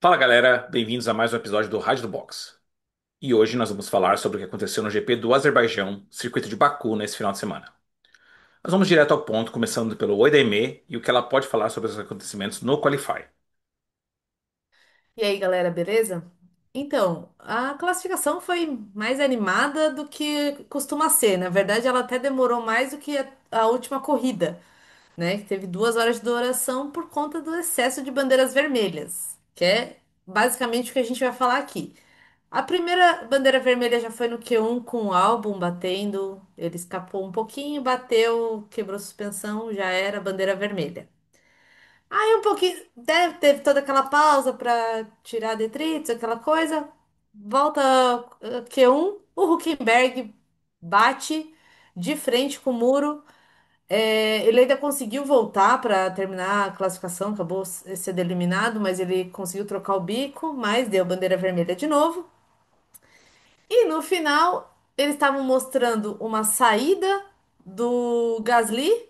Fala galera, bem-vindos a mais um episódio do Rádio do Box. E hoje nós vamos falar sobre o que aconteceu no GP do Azerbaijão, circuito de Baku, nesse final de semana. Nós vamos direto ao ponto, começando pelo Oideme e o que ela pode falar sobre os acontecimentos no Qualify. E aí, galera, beleza? Então, a classificação foi mais animada do que costuma ser. Na verdade, ela até demorou mais do que a última corrida, né? Que teve 2 horas de duração por conta do excesso de bandeiras vermelhas, que é basicamente o que a gente vai falar aqui. A primeira bandeira vermelha já foi no Q1 com o álbum batendo, ele escapou um pouquinho, bateu, quebrou suspensão, já era bandeira vermelha. Aí um pouquinho, teve toda aquela pausa para tirar detritos, aquela coisa. Volta Q1, o Huckenberg bate de frente com o muro. Ele ainda conseguiu voltar para terminar a classificação, acabou sendo eliminado, mas ele conseguiu trocar o bico, mas deu bandeira vermelha de novo. E no final, eles estavam mostrando uma saída do Gasly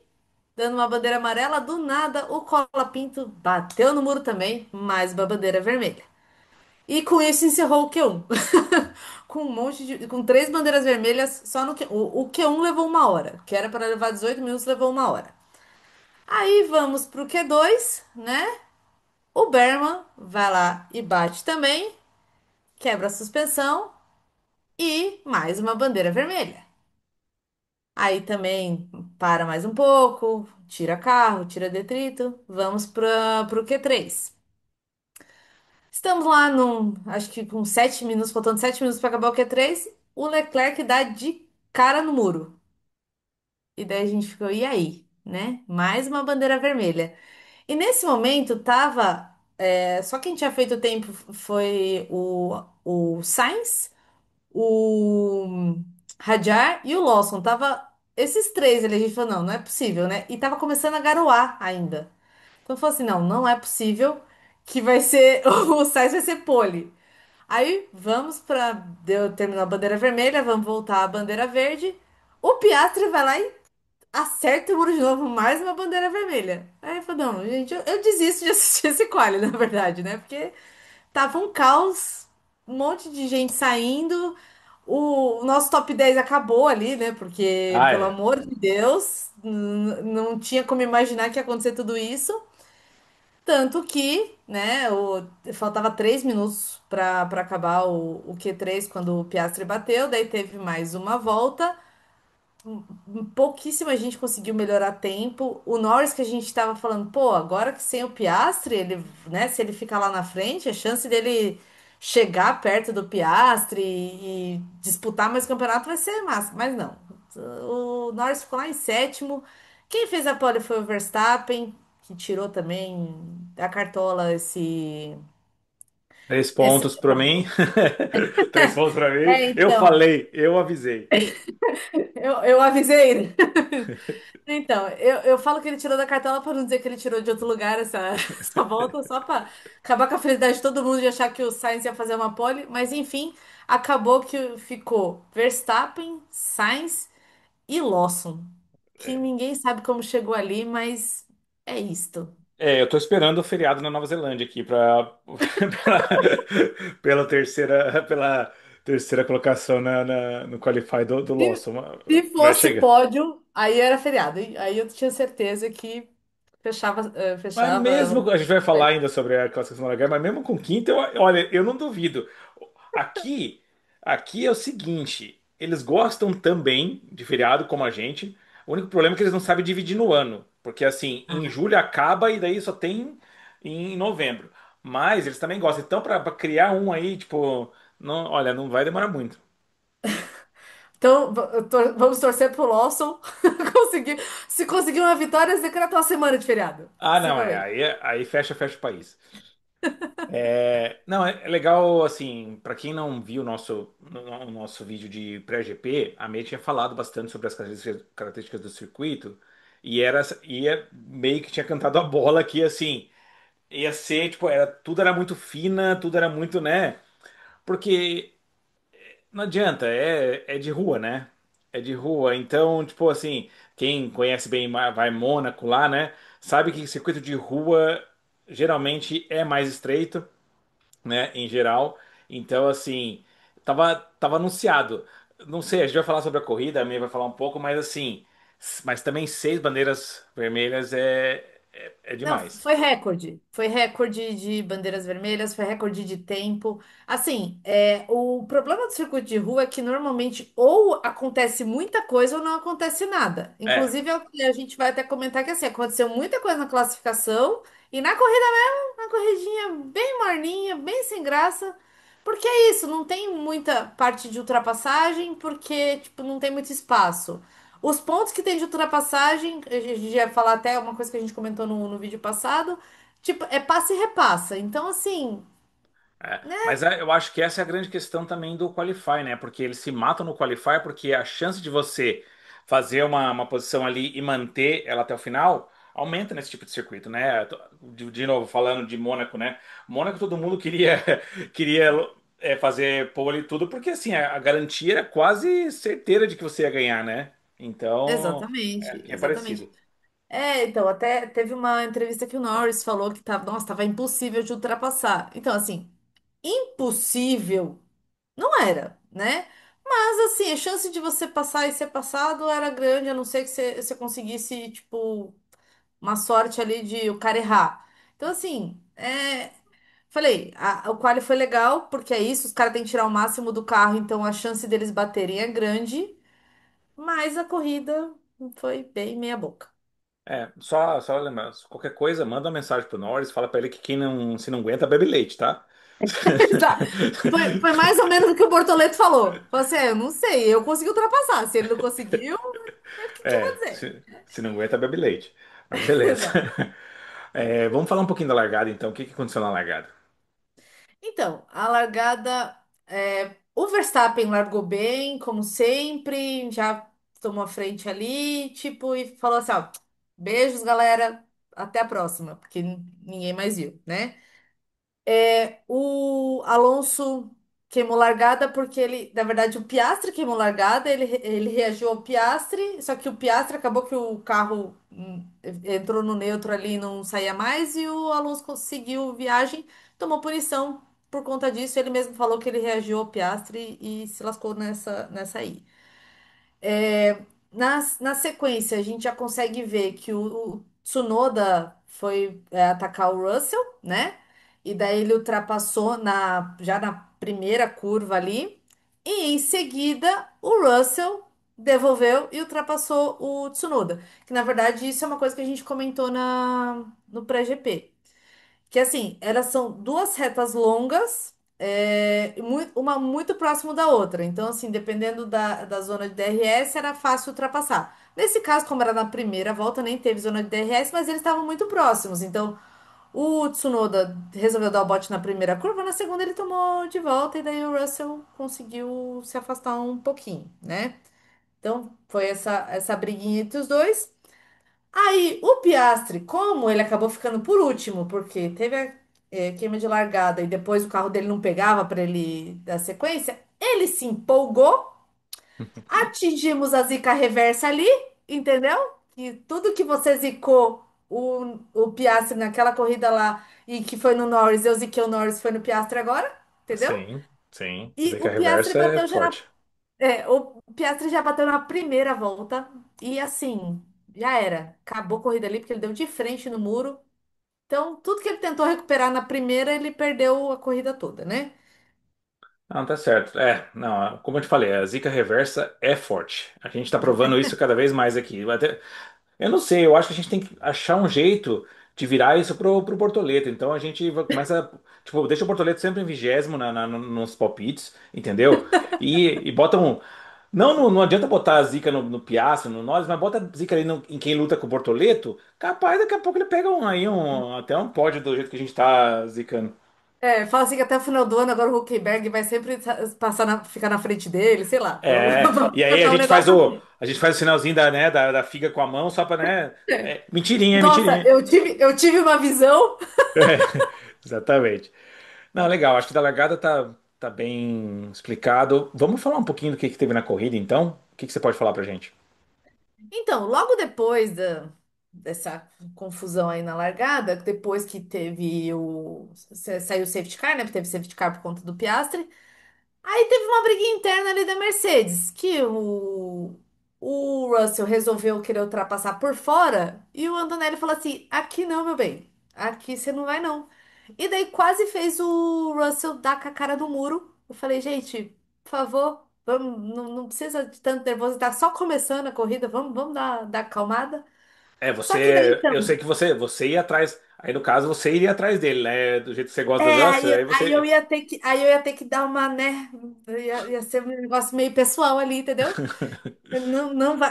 dando uma bandeira amarela, do nada o Cola Pinto bateu no muro também, mais uma bandeira vermelha. E com isso encerrou o Q1. Com com três bandeiras vermelhas só no Q1. O Q1 levou 1 hora, que era para levar 18 minutos, levou 1 hora. Aí vamos pro Q2, né? O Berman vai lá e bate também, quebra a suspensão e mais uma bandeira vermelha. Aí também para mais um pouco, tira carro, tira detrito, vamos para pro Q3. Estamos lá acho que com 7 minutos, faltando 7 minutos para acabar o Q3, o Leclerc dá de cara no muro. E daí a gente ficou, e aí, né? Mais uma bandeira vermelha. E nesse momento tava, só quem tinha feito tempo foi o Sainz, o Hadjar e o Lawson. Tava esses três ali, a gente falou, não, não é possível, né? E tava começando a garoar ainda. Então falou assim, não, não é possível que vai ser, o Sainz vai ser pole. Aí vamos para. Terminou a bandeira vermelha, vamos voltar à bandeira verde. O Piastri vai lá e acerta o muro de novo, mais uma bandeira vermelha. Aí eu falei, não, gente, eu desisto de assistir esse quali, na verdade, né? Porque tava um caos, um monte de gente saindo. O nosso top 10 acabou ali, né? Porque, Ah, pelo é. amor de Deus, não tinha como imaginar que ia acontecer tudo isso. Tanto que, né, faltava 3 minutos para acabar o Q3 quando o Piastri bateu, daí teve mais uma volta. Pouquíssima gente conseguiu melhorar tempo. O Norris que a gente estava falando, pô, agora que sem o Piastri, ele, né, se ele ficar lá na frente, a chance dele chegar perto do Piastri e disputar mais campeonato vai ser massa. Mas não. O Norris ficou lá em sétimo. Quem fez a pole foi o Verstappen, que tirou também da cartola Três esse... pontos pra mim. Três pontos pra mim. Eu Então, falei, eu avisei. eu avisei. Então, eu falo que ele tirou da cartela para não dizer que ele tirou de outro lugar essa volta, só para acabar com a felicidade de todo mundo de achar que o Sainz ia fazer uma pole, mas enfim, acabou que ficou Verstappen, Sainz e Lawson, que ninguém sabe como chegou ali, mas é isto. Eu tô esperando o feriado na Nova Zelândia aqui pela terceira colocação no Qualify do Se, Lawson. se Vai fosse chegar. pódio, aí era feriado, hein? Aí eu tinha certeza que fechava, Mas fechava. mesmo, a gente vai falar ainda sobre a classificação da H, mas mesmo com quinta, olha, eu não duvido. Aqui, aqui é o seguinte, eles gostam também de feriado como a gente. O único problema é que eles não sabem dividir no ano, porque assim, em julho acaba e daí só tem em novembro. Mas eles também gostam. Então, para criar um aí, tipo, não, olha, não vai demorar muito. Então, vamos torcer pro Lawson conseguir. Se conseguir uma vitória, decreta uma semana de feriado. Ah, Você não, vai ver. aí fecha o país. Não, é legal, assim, para quem não viu o nosso vídeo de pré-GP, a May tinha falado bastante sobre as características do circuito ia meio que tinha cantado a bola que, assim, ia ser, tipo, tudo era muito fina, tudo era muito, né? Porque não adianta, é de rua, né? É de rua, então, tipo assim, quem conhece bem, vai Mônaco lá, né? Sabe que circuito de rua geralmente é mais estreito. né, em geral. Então, assim, tava anunciado. Não sei, a gente vai falar sobre a corrida, a minha vai falar um pouco, mas assim, mas também 6 bandeiras vermelhas é Não, demais. foi recorde. Foi recorde de bandeiras vermelhas, foi recorde de tempo. Assim, o problema do circuito de rua é que normalmente ou acontece muita coisa ou não acontece nada. É, Inclusive, a gente vai até comentar que assim, aconteceu muita coisa na classificação e na corrida mesmo, uma corridinha bem morninha, bem sem graça. Porque é isso, não tem muita parte de ultrapassagem, porque tipo, não tem muito espaço. Os pontos que tem de ultrapassagem, a gente ia falar até uma coisa que a gente comentou no vídeo passado, tipo, é passa e repassa. Então, assim, né? Mas eu acho que essa é a grande questão também do Qualify, né? Porque eles se matam no Qualify porque a chance de você fazer uma posição ali e manter ela até o final aumenta nesse tipo de circuito, né? De novo, falando de Mônaco, né? Mônaco todo mundo queria queria fazer pole e tudo, porque assim, a garantia era quase certeira de que você ia ganhar, né? Então, Exatamente, aqui é exatamente. parecido. Então, até teve uma entrevista que o Norris falou que tava, nossa, tava impossível de ultrapassar. Então, assim, impossível não era, né? Mas, assim, a chance de você passar e ser passado era grande, a não ser que você conseguisse, tipo, uma sorte ali de o cara errar. Então, assim, falei, o quali foi legal, porque é isso, os caras têm que tirar o máximo do carro, então a chance deles baterem é grande, mas a corrida foi bem meia boca. Só lembrar, qualquer coisa, manda uma mensagem pro Norris, fala pra ele que quem não, se não aguenta, bebe leite, tá? Tá. Foi mais ou menos o que o Bortoleto falou. Falou assim, eu não sei, eu consegui ultrapassar. Se ele não conseguiu, o que eu vou dizer? Se não aguenta, bebe leite. Mas beleza. Exato. Vamos falar um pouquinho da largada, então. O que que aconteceu na largada? Então, a largada, o Verstappen largou bem, como sempre, já tomou a frente ali, tipo, e falou assim, ó, beijos, galera, até a próxima, porque ninguém mais viu, né? O Alonso queimou largada porque ele, na verdade, o Piastri queimou largada, ele reagiu ao Piastri, só que o Piastri acabou que o carro entrou no neutro ali e não saía mais, e o Alonso conseguiu viagem, tomou punição por conta disso. Ele mesmo falou que ele reagiu ao Piastri e se lascou nessa aí. Na sequência, a gente já consegue ver que o Tsunoda foi atacar o Russell, né? E daí ele ultrapassou já na primeira curva ali. E em seguida, o Russell devolveu e ultrapassou o Tsunoda. Que na verdade isso é uma coisa que a gente comentou no pré-GP. Que assim, elas são duas retas longas, uma muito próximo da outra. Então, assim, dependendo da zona de DRS, era fácil ultrapassar. Nesse caso, como era na primeira volta, nem teve zona de DRS, mas eles estavam muito próximos. Então, o Tsunoda resolveu dar o bote na primeira curva, na segunda ele tomou de volta, e daí o Russell conseguiu se afastar um pouquinho, né? Então, foi essa briguinha entre os dois. Aí, o Piastri, como ele acabou ficando por último, porque teve a queima de largada e depois o carro dele não pegava para ele dar sequência, ele se empolgou, atingimos a zica reversa ali, entendeu? Que tudo que você zicou o Piastri naquela corrida lá e que foi no Norris, eu ziquei o Norris, foi no Piastri agora, entendeu? Sim, sim. E Zica o Piastri reversa é bateu já forte. o Piastri já bateu na primeira volta e assim, já era. Acabou a corrida ali porque ele deu de frente no muro. Então, tudo que ele tentou recuperar na primeira, ele perdeu a corrida toda, né? Não, tá certo. Não, como eu te falei, a zica reversa é forte. A gente tá provando isso cada vez mais aqui. Eu não sei, eu acho que a gente tem que achar um jeito de virar isso pro Bortoleto. Então a gente começa, tipo, deixa o Bortoleto sempre em 20º nos palpites, entendeu? E bota um. Não adianta botar a zica no Piastri, no Norris, mas bota a zica ali em quem luta com o Bortoleto. Capaz, daqui a pouco ele pega até um pódio do jeito que a gente tá zicando. Fala assim que até o final do ano agora o Huckenberg vai sempre passar ficar na frente dele, sei lá. Vamos, E vamos aí a inventar um gente faz negócio o, assim. a gente faz o sinalzinho da figa com a mão só pra, né? Mentirinha, Nossa, mentirinha. eu tive uma visão. Exatamente. Não, legal. Acho que da largada tá bem explicado. Vamos falar um pouquinho do que teve na corrida, então? O que você pode falar pra gente? Então, logo depois dessa confusão aí na largada, depois que teve saiu o safety car, né? Teve safety car por conta do Piastri. Aí teve uma briguinha interna ali da Mercedes, que o Russell resolveu querer ultrapassar por fora e o Antonelli falou assim: aqui não, meu bem, aqui você não vai não. E daí quase fez o Russell dar com a cara no muro. Eu falei, gente, por favor, vamos, não precisa de tanto nervoso, tá só começando a corrida, vamos dar acalmada. É, Só que daí eu sei então. que você ia atrás. Aí no caso você iria atrás dele, né? Do jeito que você gosta do É, Russell, aí aí eu você. ia ter que dar uma, né? Ia ser um negócio meio pessoal ali, entendeu?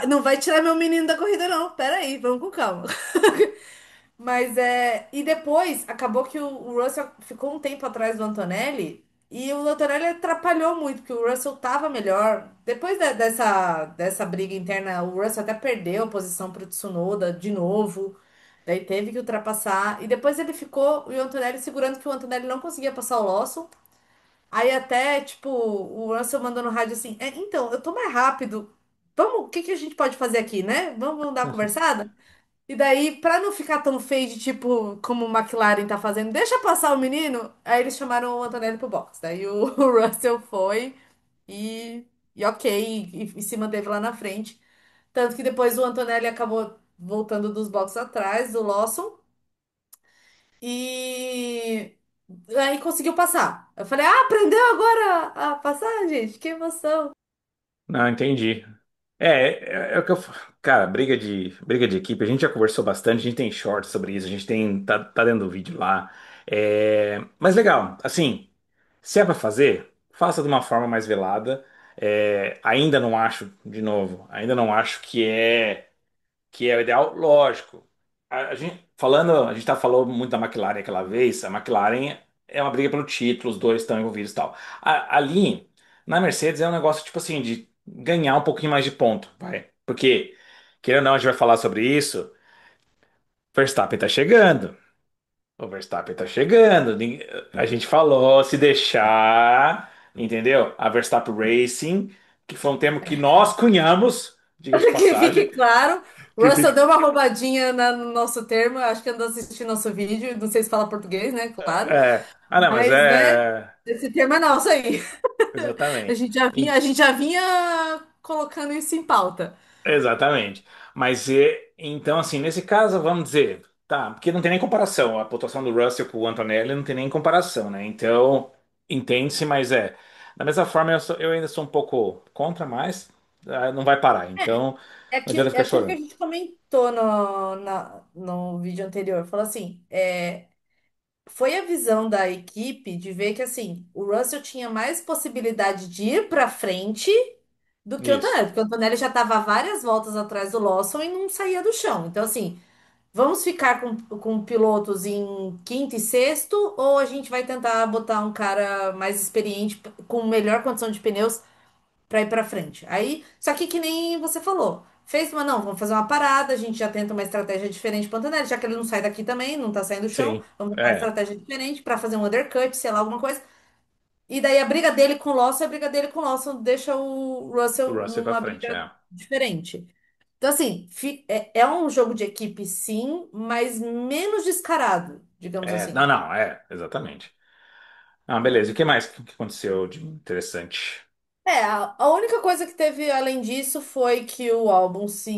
Não vai tirar meu menino da corrida, não. Pera aí, vamos com calma. Mas é. E depois acabou que o Russell ficou um tempo atrás do Antonelli e o Antonelli atrapalhou muito, porque o Russell tava melhor. Depois dessa briga interna, o Russell até perdeu a posição para o Tsunoda de novo. Daí teve que ultrapassar. E depois ele ficou, e o Antonelli segurando que o Antonelli não conseguia passar o Lawson. Aí até, tipo, o Russell mandou no rádio assim: então, eu tô mais rápido. Vamos, o que que a gente pode fazer aqui, né? Vamos dar uma conversada? E daí, pra não ficar tão feio de tipo, como o McLaren tá fazendo, deixa passar o menino. Aí eles chamaram o Antonelli pro box. Daí o, o Russell foi e, e ok, e se manteve lá na frente. Tanto que depois o Antonelli acabou voltando dos boxes atrás do Lawson e aí conseguiu passar. Eu falei, ah, aprendeu agora a passar, gente? Que emoção. Não, entendi. É o que eu. Cara, briga de equipe, a gente já conversou bastante, a gente tem shorts sobre isso, a gente tem. Tá dentro do vídeo lá. Mas legal, assim, se é pra fazer, faça de uma forma mais velada. Ainda não acho, de novo, ainda não acho que é o ideal, lógico. A gente tá falou muito da McLaren aquela vez, a McLaren é uma briga pelo título, os dois estão envolvidos e tal. Ali, na Mercedes, é um negócio tipo assim, de ganhar um pouquinho mais de ponto, vai. Porque, querendo ou não, a gente vai falar sobre isso, Verstappen tá chegando. O Verstappen tá chegando. A gente falou, se deixar, entendeu? A Verstappen Racing, que foi um termo que nós cunhamos, diga de Que passagem, fique claro, o que Russell fica. deu uma roubadinha no nosso termo, acho que andou assistindo nosso vídeo, não sei se fala português, né? Claro, Não, mas mas, né, esse termo é nosso aí. A exatamente. gente já vinha, a E- gente já vinha colocando isso em pauta. Exatamente. Mas então, assim, nesse caso, vamos dizer, tá, porque não tem nem comparação. A pontuação do Russell com o Antonelli não tem nem comparação, né? Então, entende-se, mas Da mesma forma, eu ainda sou um pouco contra, mas não vai parar. Então, É não adianta que, é ficar aquilo que a chorando. gente comentou no vídeo anterior. Falou assim, foi a visão da equipe de ver que assim, o Russell tinha mais possibilidade de ir para frente do que o Isso. Antonelli, porque o Antonelli já estava várias voltas atrás do Lawson e não saía do chão. Então, assim, vamos ficar com pilotos em quinto e sexto, ou a gente vai tentar botar um cara mais experiente, com melhor condição de pneus para ir para frente? Aí, só que nem você falou. Fez uma, não, vamos fazer uma parada, a gente já tenta uma estratégia diferente para o Antonelli, já que ele não sai daqui também, não tá saindo do chão, Sim. vamos tentar uma É. estratégia diferente para fazer um undercut, sei lá, alguma coisa. E daí a briga dele com o Lawson, a briga dele com o Lawson deixa o O Russell Russell pra numa frente, briga é. diferente. Então, assim, é um jogo de equipe, sim, mas menos descarado, digamos Não, assim. não, exatamente. Ah, beleza. E o que mais que aconteceu de interessante? A única coisa que teve além disso foi que o álbum se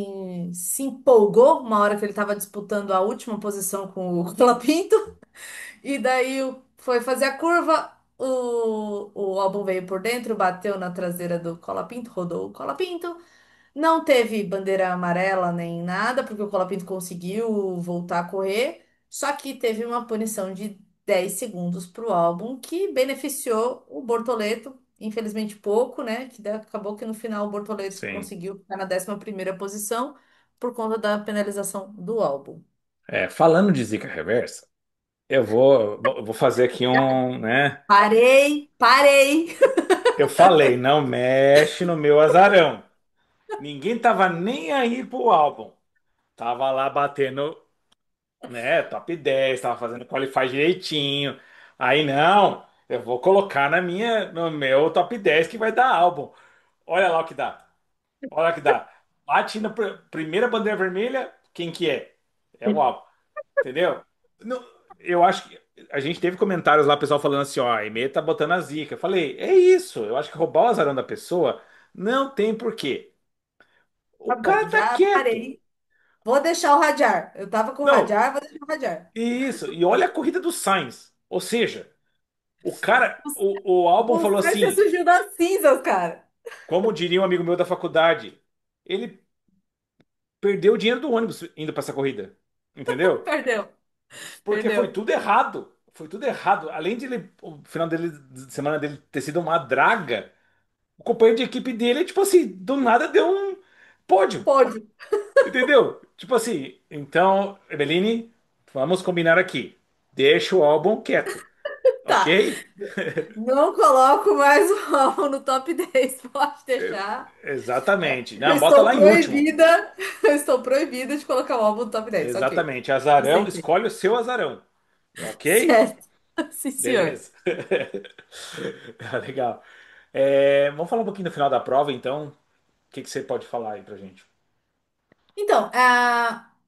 empolgou uma hora que ele estava disputando a última posição com o Colapinto, e daí foi fazer a curva, o álbum veio por dentro, bateu na traseira do Colapinto, rodou o Colapinto. Não teve bandeira amarela nem nada, porque o Colapinto conseguiu voltar a correr. Só que teve uma punição de 10 segundos para o álbum, que beneficiou o Bortoleto, infelizmente pouco, né? Acabou que no final o Bortoleto Sim. conseguiu ficar na 11ª posição por conta da penalização do álbum. Falando de zica reversa, eu vou fazer aqui um, né? Parei, parei. Eu falei, não mexe no meu azarão. Ninguém tava nem aí pro álbum. Tava lá batendo, né, top 10, tava fazendo qualify direitinho. Aí não, eu vou colocar no meu top 10 que vai dar álbum. Olha lá o que dá. Olha o que dá. Bate na primeira bandeira vermelha, quem que é? É o álbum. Entendeu? Não, eu acho que a gente teve comentários lá, pessoal falando assim, ó, a EME tá botando a zica. Eu falei, é isso. Eu acho que roubar o azarão da pessoa não tem porquê. Tá O bom, cara tá já quieto. parei. Vou deixar o radiar. Eu tava com o Não, radiar, vou deixar o radiar. isso. E olha a corrida do Sainz. Ou seja, o cara, o álbum O falou Sainz assim, surgiu das cinzas, cara. como diria um amigo meu da faculdade, ele perdeu o dinheiro do ônibus indo pra essa corrida. Entendeu? Perdeu, Porque foi perdeu. tudo errado. Foi tudo errado. Além de ele, o final dele, de semana dele ter sido uma draga, o companheiro de equipe dele, tipo assim, do nada deu um pódio. Pode. Entendeu? Tipo assim, então, Eveline, vamos combinar aqui. Deixa o álbum quieto, Tá. ok? Não coloco mais o álbum no top 10. Pode deixar. Exatamente. Eu Não, bota estou lá em último. proibida. Eu estou proibida de colocar o álbum no top 10. Ok. Exatamente. Azarão, Aceitei. escolhe o seu azarão. Ok? Certo. Sim, senhor. Beleza. Ah, legal. Vamos falar um pouquinho do final da prova, então. O que que você pode falar aí pra gente? Então,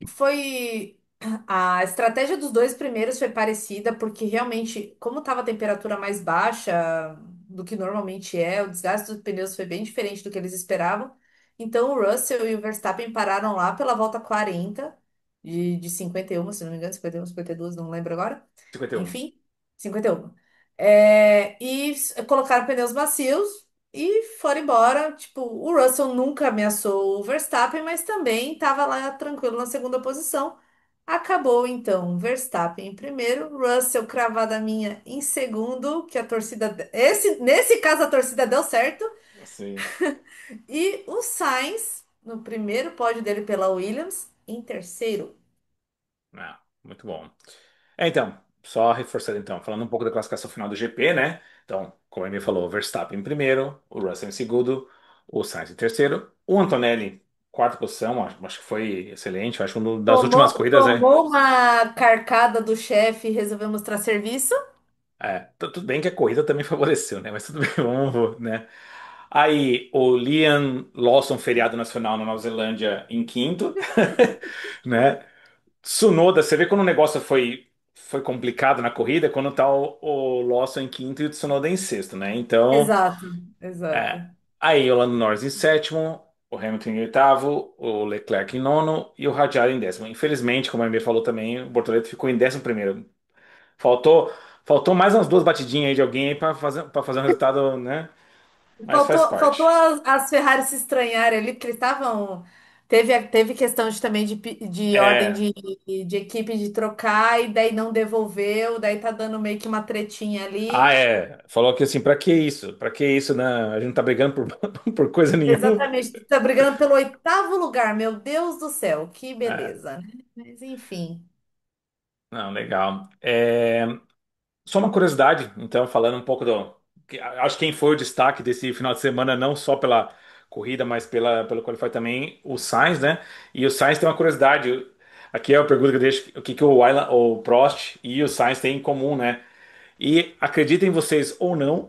foi a estratégia dos dois primeiros foi parecida, porque realmente, como estava a temperatura mais baixa do que normalmente é, o desgaste dos pneus foi bem diferente do que eles esperavam. Então, o Russell e o Verstappen pararam lá pela volta 40 de 51, se não me engano, 51, 52, não lembro agora. 51. Enfim, 51. Colocaram pneus macios. E foram embora. Tipo, o Russell nunca ameaçou o Verstappen, mas também estava lá tranquilo na segunda posição. Acabou então Verstappen em primeiro, Russell cravada minha em segundo, que a torcida. Nesse caso a torcida deu certo. Sim. E o Sainz, no primeiro pódio dele pela Williams, em terceiro. Ah, muito bom. Então, só reforçando então, falando um pouco da classificação final do GP, né? Então, como a Amy falou, o Verstappen em primeiro, o Russell em segundo, o Sainz em terceiro, o Antonelli quarta posição, acho que foi excelente, acho que uma das últimas corridas, Tomou uma carcada do chefe e resolveu mostrar serviço. tudo bem que a corrida também favoreceu, né? Mas tudo bem, vamos, né? Aí, o Liam Lawson, feriado nacional na Nova Zelândia, em quinto, né? Tsunoda, você vê quando o negócio foi complicado na corrida, quando tá o Lawson em quinto e o Tsunoda em sexto, né? Então, Exato, é. exato. Aí o Lando Norris em sétimo, o Hamilton em oitavo, o Leclerc em nono e o Ricciardo em décimo. Infelizmente, como a Amy falou também, o Bortoleto ficou em décimo primeiro. Faltou, faltou mais umas duas batidinhas aí de alguém aí para fazer um resultado, né? Mas faz Faltou parte. as Ferrari se estranharem ali, porque eles estavam. Teve questão também de ordem É. de equipe de trocar, e daí não devolveu, daí tá dando meio que uma tretinha Ah, ali. é. Falou que assim, pra que isso? Pra que isso, né? A gente não tá brigando por, por coisa nenhuma. Exatamente, tá brigando pelo oitavo lugar, meu Deus do céu, que É. beleza, né? Mas enfim. Não, legal. Só uma curiosidade, então, falando um pouco do. Acho que quem foi o destaque desse final de semana, não só pela corrida, mas pelo Qualify também, o Sainz, né? E o Sainz tem uma curiosidade. Aqui é a pergunta que eu deixo: o que que o Prost e o Sainz têm em comum, né? E acreditem vocês ou não,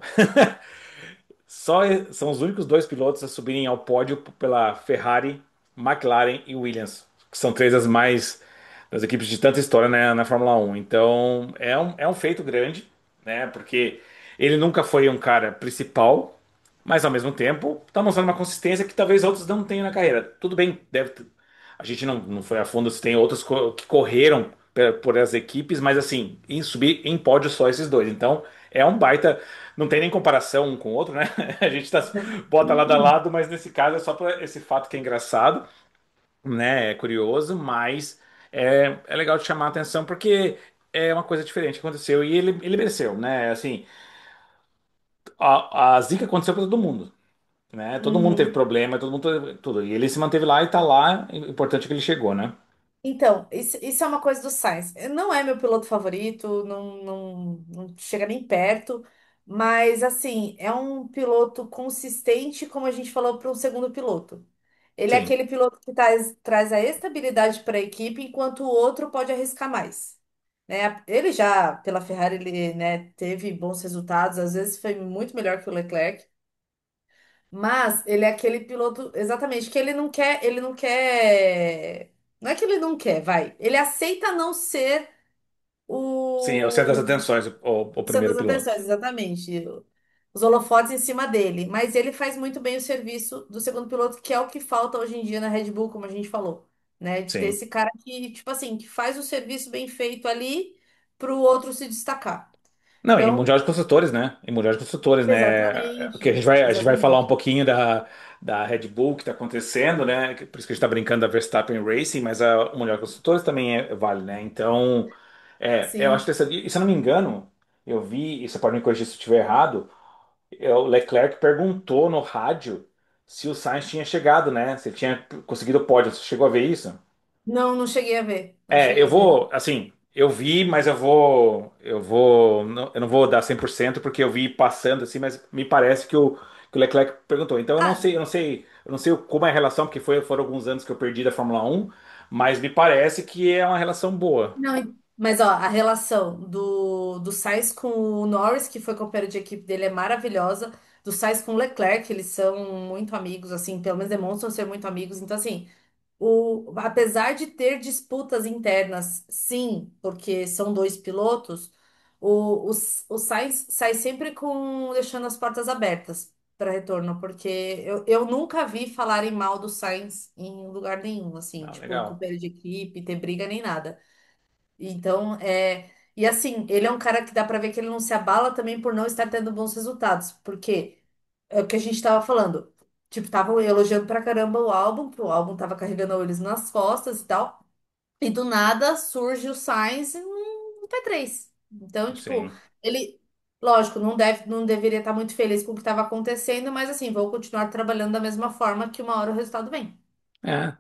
são os únicos dois pilotos a subirem ao pódio pela Ferrari, McLaren e Williams, que são três das equipes de tanta história, né, na Fórmula 1. Então é um feito grande, né? Porque ele nunca foi um cara principal, mas ao mesmo tempo está mostrando uma consistência que talvez outros não tenham na carreira. Tudo bem, a gente não foi a fundo se tem outros que correram por as equipes, mas assim, em subir em pódio só esses dois. Então é um baita. Não tem nem comparação um com o outro, né? A gente bota lado a lado, mas nesse caso é só por esse fato que é engraçado, né? É curioso, mas é legal de chamar a atenção porque é uma coisa diferente que aconteceu e ele mereceu, né? Assim, a zica aconteceu para todo mundo, né? Todo mundo teve Uhum. problema, todo mundo teve tudo. E ele se manteve lá e tá lá. O importante é que ele chegou, né? Então, isso é uma coisa do Sainz. Não é meu piloto favorito, não chega nem perto, mas assim, é um piloto consistente, como a gente falou para um segundo piloto. Ele é Sim. aquele piloto que traz a estabilidade para a equipe, enquanto o outro pode arriscar mais. Né? Ele já, pela Ferrari, ele, né, teve bons resultados, às vezes foi muito melhor que o Leclerc. Mas ele é aquele piloto, exatamente, que ele não quer Não é que ele não quer, vai. Ele aceita não ser Sim, é o centro das o atenções, o centro primeiro das piloto. atenções, exatamente. Os holofotes em cima dele. Mas ele faz muito bem o serviço do segundo piloto, que é o que falta hoje em dia na Red Bull, como a gente falou. Né? De ter Sim. esse cara que, tipo assim, que faz o serviço bem feito ali para o outro se destacar. Não, em Então, Mundial de Construtores, né? Em Mundial de Construtores, né? Porque exatamente, a gente vai falar um exatamente. pouquinho da Red Bull que está acontecendo, né? Por isso que a gente está brincando da Verstappen Racing, mas o Mundial de Construtores também vale, né? Então, eu acho Sim. interessante. E se eu não me engano, eu vi, e você pode me corrigir se eu estiver errado, o Leclerc perguntou no rádio se o Sainz tinha chegado, né? Se ele tinha conseguido o pódio. Você chegou a ver isso? Não, não cheguei a ver. Não cheguei Eu a ver. vou, assim, eu vi, mas eu não vou dar 100% porque eu vi passando assim, mas me parece que o Leclerc perguntou. Então Ah, eu não sei como é a relação, porque foram alguns anos que eu perdi da Fórmula Um, mas me parece que é uma relação boa. não, mas ó, a relação do Sainz com o Norris, que foi companheiro de equipe dele, é maravilhosa. Do Sainz com o Leclerc, eles são muito amigos, assim, pelo menos demonstram ser muito amigos. Então, assim, apesar de ter disputas internas, sim, porque são dois pilotos, o Sainz sai sempre com deixando as portas abertas para retorno, porque eu nunca vi falarem mal do Sainz em lugar nenhum, assim, Ah, tipo, em legal. companheiro de equipe, ter briga nem nada. Então, e assim, ele é um cara que dá pra ver que ele não se abala também por não estar tendo bons resultados, porque é o que a gente tava falando. Tipo, estavam elogiando pra caramba o álbum, que o álbum tava carregando eles nas costas e tal, e do nada surge o Sainz no P3. Então, tipo, Sim. ele, lógico, não deveria estar muito feliz com o que estava acontecendo, mas assim, vou continuar trabalhando da mesma forma que uma hora o resultado vem.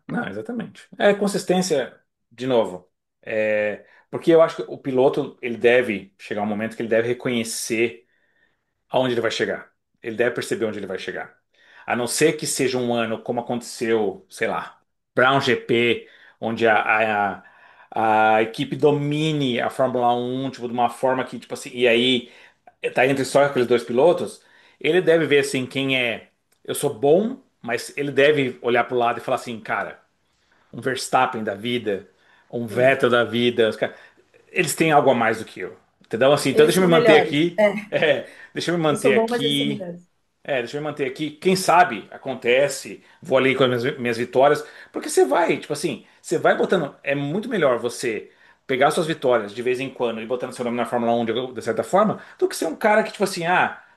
Não, exatamente. Consistência, de novo. Porque eu acho que o piloto, ele deve chegar um momento que ele deve reconhecer aonde ele vai chegar. Ele deve perceber onde ele vai chegar. A não ser que seja um ano como aconteceu, sei lá, Brown GP, onde a equipe domine a Fórmula Um, tipo, de uma forma que, tipo assim, e aí tá entre só aqueles dois pilotos, ele deve ver assim quem é. Eu sou bom, mas ele deve olhar pro lado e falar assim, cara, um Verstappen da vida, um Sim, Vettel da vida, eles têm algo a mais do que eu. Entendeu? Assim, então eles deixa eu são me manter melhores. aqui. Deixa eu me Eu sou manter bom, mas eles são aqui. melhores. Deixa eu me manter aqui. Quem sabe acontece, vou ali com as minhas vitórias. Porque você vai, tipo assim, você vai botando. É muito melhor você pegar suas vitórias de vez em quando e botando seu nome na Fórmula 1 de certa forma, do que ser um cara que, tipo assim,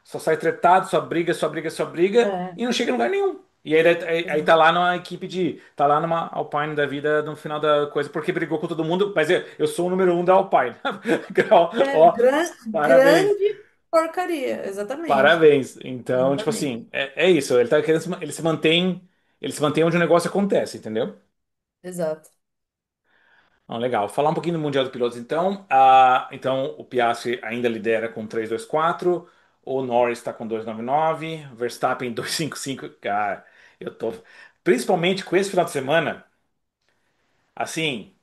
só sai tretado, só briga, só briga, só briga É, e não chega em lugar nenhum. E aí tá exato. lá numa equipe de. Tá lá numa Alpine da vida no final da coisa, porque brigou com todo mundo. Mas eu sou o número um da Alpine. Ó, ó, parabéns. Grande porcaria, exatamente. Parabéns. Então, tipo Exatamente. assim, é isso. Ele tá querendo, ele se mantém onde o negócio acontece, entendeu? Exato. Legal. Falar um pouquinho do Mundial de Pilotos, então. Então, o Piastri ainda lidera com 3,24. O Norris está com 2,99. Verstappen 2,55. Cara, eu tô. Principalmente com esse final de semana, assim,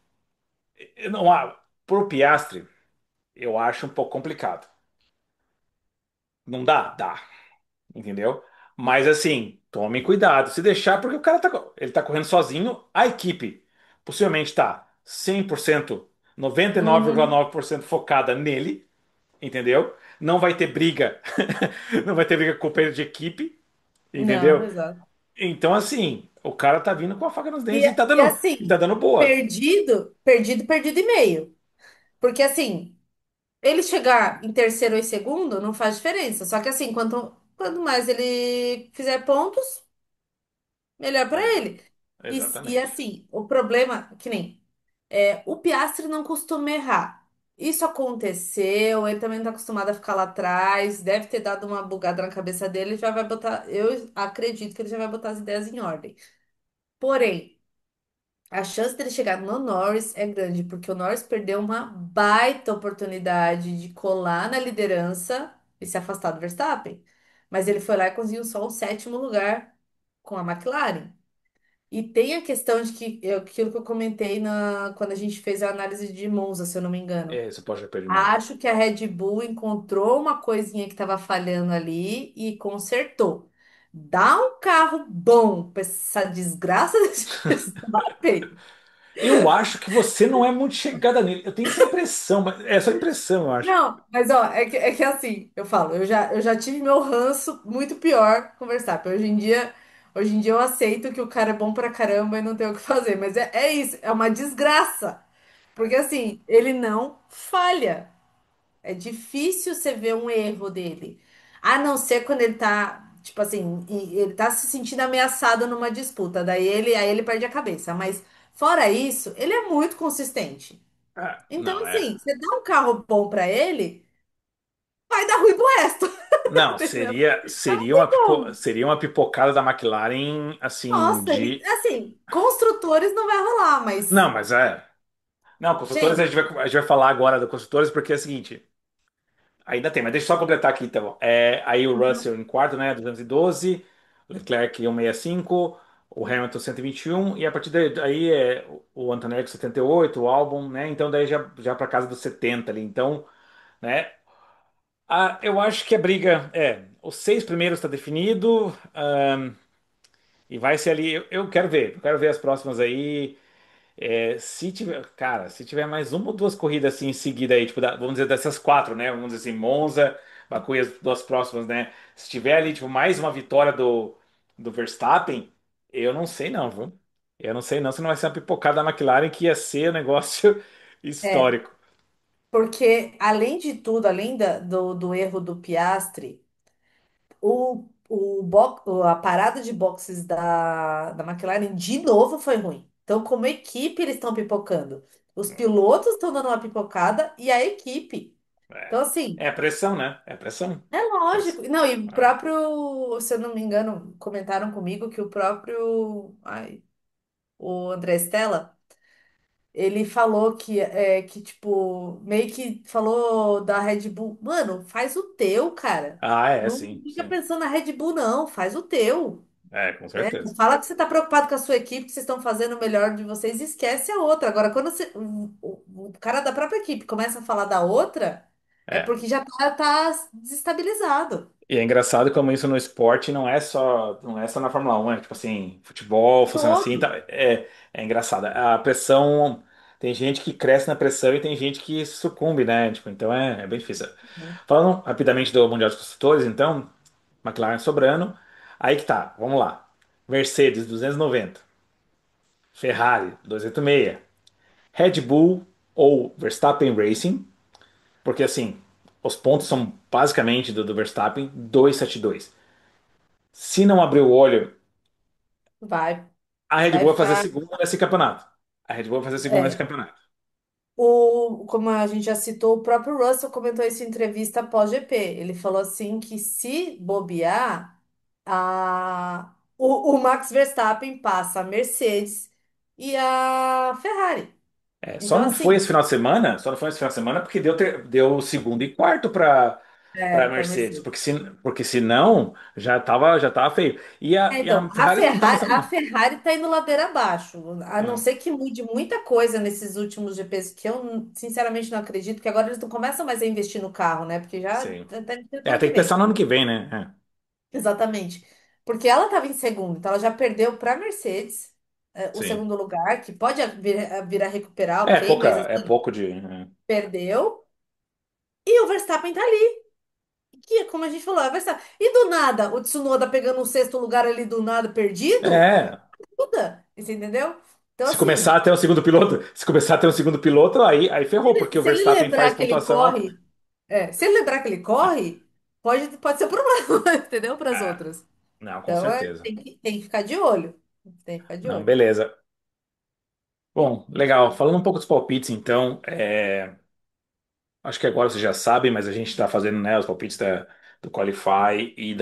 eu não, pro Piastri, eu acho um pouco complicado. Não dá? Dá. Entendeu? Mas assim, tome cuidado. Se deixar, porque o cara ele tá correndo sozinho, a equipe possivelmente tá 100%, Uhum. 99,9% focada nele, entendeu? Não vai ter briga, não vai ter briga com o companheiro de equipe, Não, entendeu? exato. Então assim, o cara tá vindo com a faca nos E, dentes e e tá assim, dando boa. perdido, perdido, perdido e meio. Porque assim, ele chegar em terceiro ou em segundo não faz diferença. Só que assim, quanto mais ele fizer pontos, melhor para Exa- ele. E Exatamente. assim, o problema, que nem o Piastri não costuma errar. Isso aconteceu, ele também não tá acostumado a ficar lá atrás, deve ter dado uma bugada na cabeça dele, ele já vai botar, eu acredito que ele já vai botar as ideias em ordem. Porém, a chance dele chegar no Norris é grande, porque o Norris perdeu uma baita oportunidade de colar na liderança e se afastar do Verstappen. Mas ele foi lá e conseguiu só o sétimo lugar com a McLaren. E tem a questão de que aquilo que eu comentei quando a gente fez a análise de Monza, se eu não me engano. Esse pode de Monza. Acho que a Red Bull encontrou uma coisinha que estava falhando ali e consertou. Dá um carro bom para essa desgraça desse Verstappen. Eu acho que você não é muito chegada nele. Eu tenho essa impressão, mas é só impressão, eu acho. Não, mas ó, é que assim, eu falo, eu já tive meu ranço muito pior com o Verstappen. Hoje em dia eu aceito que o cara é bom pra caramba e não tem o que fazer, mas é isso, é uma desgraça. Porque assim, ele não falha. É difícil você ver um erro dele. A não ser quando ele tá, tipo assim, ele tá se sentindo ameaçado numa disputa. Aí ele perde a cabeça. Mas fora isso, ele é muito consistente. Ah, Então, não, é. assim, você dá um carro bom pra ele, vai dar ruim pro resto. Não, Entendeu? Não seria tem como. seria uma pipocada da McLaren, assim, Nossa, de. assim, construtores não vai rolar, mas, Não, mas é. Não, construtores gente, a gente vai falar agora do construtores, porque é o seguinte. Ainda tem, mas deixa eu só completar aqui então. Aí o Russell em quarto, né? 212, Leclerc 165, o Hamilton 121, e a partir daí é o Antonelli com 78, o Albon, né? Então daí já para casa dos 70 ali. Então, né? Eu acho que a briga os seis primeiros está definido, e vai ser ali. Eu quero ver as próximas aí. Se tiver, cara, se tiver mais uma ou duas corridas assim em seguida aí, tipo, vamos dizer dessas quatro, né? Vamos dizer assim, Monza, Baku e as duas próximas, né? Se tiver ali, tipo, mais uma vitória do Verstappen, eu não sei não, viu? Eu não sei não se não vai ser uma pipocada da McLaren que ia ser um negócio é, histórico. porque além de tudo, além do erro do Piastri, a parada de boxes da McLaren de novo foi ruim. Então, como equipe, eles estão pipocando. Os pilotos estão dando uma pipocada e a equipe. Então, assim, É pressão, né? É pressão. é lógico. Não, e o É. próprio, se eu não me engano, comentaram comigo que o próprio, o André Stella, ele falou que, tipo, meio que falou da Red Bull. Mano, faz o teu, cara. Não Sim, fica sim. pensando na Red Bull, não. Faz o teu. Com Né? Não certeza. fala que você está preocupado com a sua equipe, que vocês estão fazendo o melhor de vocês, e esquece a outra. Agora, quando o cara da própria equipe começa a falar da outra, é É. porque já tá desestabilizado. E é engraçado como isso no esporte não é só na Fórmula 1, é tipo assim, futebol funciona assim, Todo. tá, é engraçado. A pressão, tem gente que cresce na pressão e tem gente que sucumbe, né? Tipo, então é bem difícil. Uhum. Falando rapidamente do Mundial dos Construtores, então, McLaren sobrando, aí que tá, vamos lá. Mercedes 290, Ferrari 286, Red Bull ou Verstappen Racing, porque assim, os pontos são basicamente do Verstappen 272. Se não abrir o olho, Vai, a Red vai Bull vai fazer ficar. segundo nesse campeonato. A Red Bull vai fazer segundo nesse É. campeonato. Como a gente já citou, o próprio Russell comentou isso em entrevista pós-GP. Ele falou assim que se bobear, o Max Verstappen passa a Mercedes e a Ferrari. Só Então, não foi esse assim, final de semana, só não foi esse final de semana porque deu segundo e quarto para para Mercedes, Mercedes. porque senão já tava feio. E Então, a Ferrari não tá mostrando A não. Ferrari tá indo ladeira abaixo, a não É, ser que mude muita coisa nesses últimos GPs, que eu sinceramente não acredito, que agora eles não começam mais a investir no carro, né? Porque já sim. tá investindo ano Tem que que vem. pensar no ano que vem, né? Exatamente. Porque ela estava em segundo, então ela já perdeu para a Mercedes, o Sim. segundo lugar, que pode vir a recuperar, ok, mas É assim, pouco de. perdeu. E o Verstappen tá ali, que, como a gente falou, é o Verstappen. E do nada, o Tsunoda pegando um sexto lugar ali do nada perdido, É. muda, você entendeu? Então, Se começar assim, a ter um segundo piloto, se começar a ter um segundo piloto, aí ferrou, porque o se ele Verstappen faz lembrar que ele pontuação alta. corre, se ele lembrar que ele corre, pode ser um problema, entendeu? Para as É, outras. não, com Então, certeza. tem que ficar de olho. Tem que ficar de Não, olho. beleza. Bom, legal. Falando um pouco dos palpites, então, acho que agora você já sabe, mas a gente está fazendo, né, os palpites do Qualify e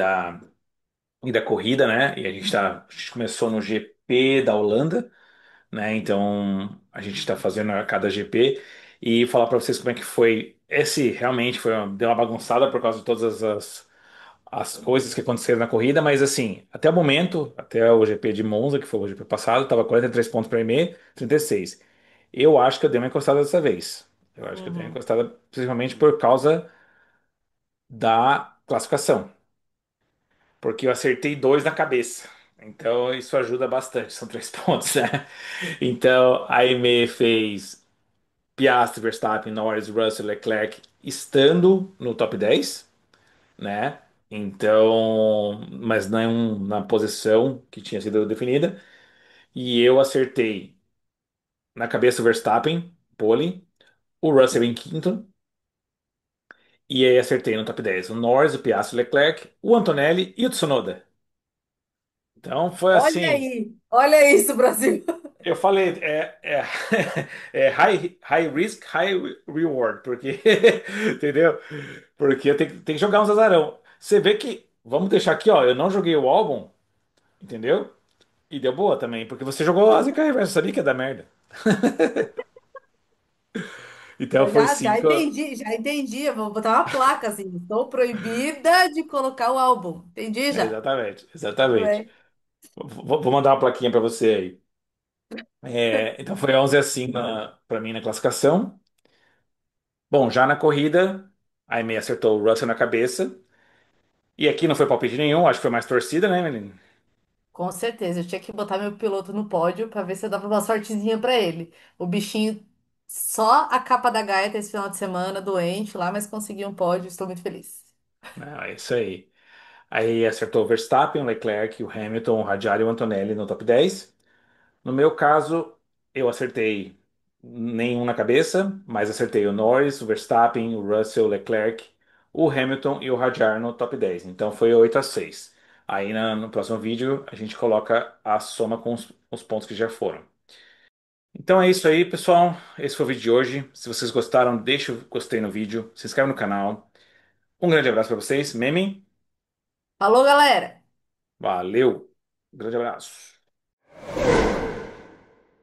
da corrida, né? E a gente começou no GP da Holanda, né? Então, a gente está fazendo a cada GP e falar para vocês como é que foi. Esse realmente deu uma bagunçada por causa de todas as coisas que aconteceram na corrida, mas assim, até o momento, até o GP de Monza, que foi o GP passado, estava 43 pontos para mim, 36. Eu acho que eu dei uma encostada dessa vez. Eu acho que eu dei uma Uhum. encostada principalmente por causa da classificação, porque eu acertei dois na cabeça. Então isso ajuda bastante, são 3 pontos, né? Então a EME fez Piastri, Verstappen, Norris, Russell, Leclerc estando no top 10, né? Então, mas não na posição que tinha sido definida. E eu acertei na cabeça o Verstappen, pole, o Russell em quinto, e aí acertei no top 10 o Norris, o Piastri, o Leclerc, o Antonelli e o Tsunoda. Então foi assim. Olha isso, Brasil. Eu falei, é high risk, high reward, porque, entendeu? Porque eu tenho que jogar uns azarão. Você vê que, vamos deixar aqui, ó, eu não joguei o álbum, entendeu? E deu boa também, porque você jogou a Zica Reversa, sabia que ia dar merda. Então foi Já cinco. entendi, já entendi. Eu vou botar uma placa assim. Estou proibida de colocar o álbum. Entendi já. Exatamente, Tudo exatamente. bem. Vou mandar uma plaquinha pra você aí. Então foi 11 assim pra mim na classificação. Bom, já na corrida, a Aimee acertou o Russell na cabeça. E aqui não foi palpite nenhum, acho que foi mais torcida, né, menino? Com certeza, eu tinha que botar meu piloto no pódio para ver se eu dava uma sortezinha para ele. O bichinho, só a capa da gaita esse final de semana, doente lá, mas consegui um pódio, estou muito feliz. Não, é isso aí. Aí acertou o Verstappen, o Leclerc, o Hamilton, o Radiali e o Antonelli no top 10. No meu caso, eu acertei nenhum na cabeça, mas acertei o Norris, o Verstappen, o Russell, o Leclerc, o Hamilton e o Radiar no top 10. Então foi 8-6. Aí no próximo vídeo a gente coloca a soma com os pontos que já foram. Então é isso aí, pessoal. Esse foi o vídeo de hoje. Se vocês gostaram, deixa o gostei no vídeo, se inscreve no canal. Um grande abraço para vocês. Meme, Falou, galera! valeu. Grande abraço.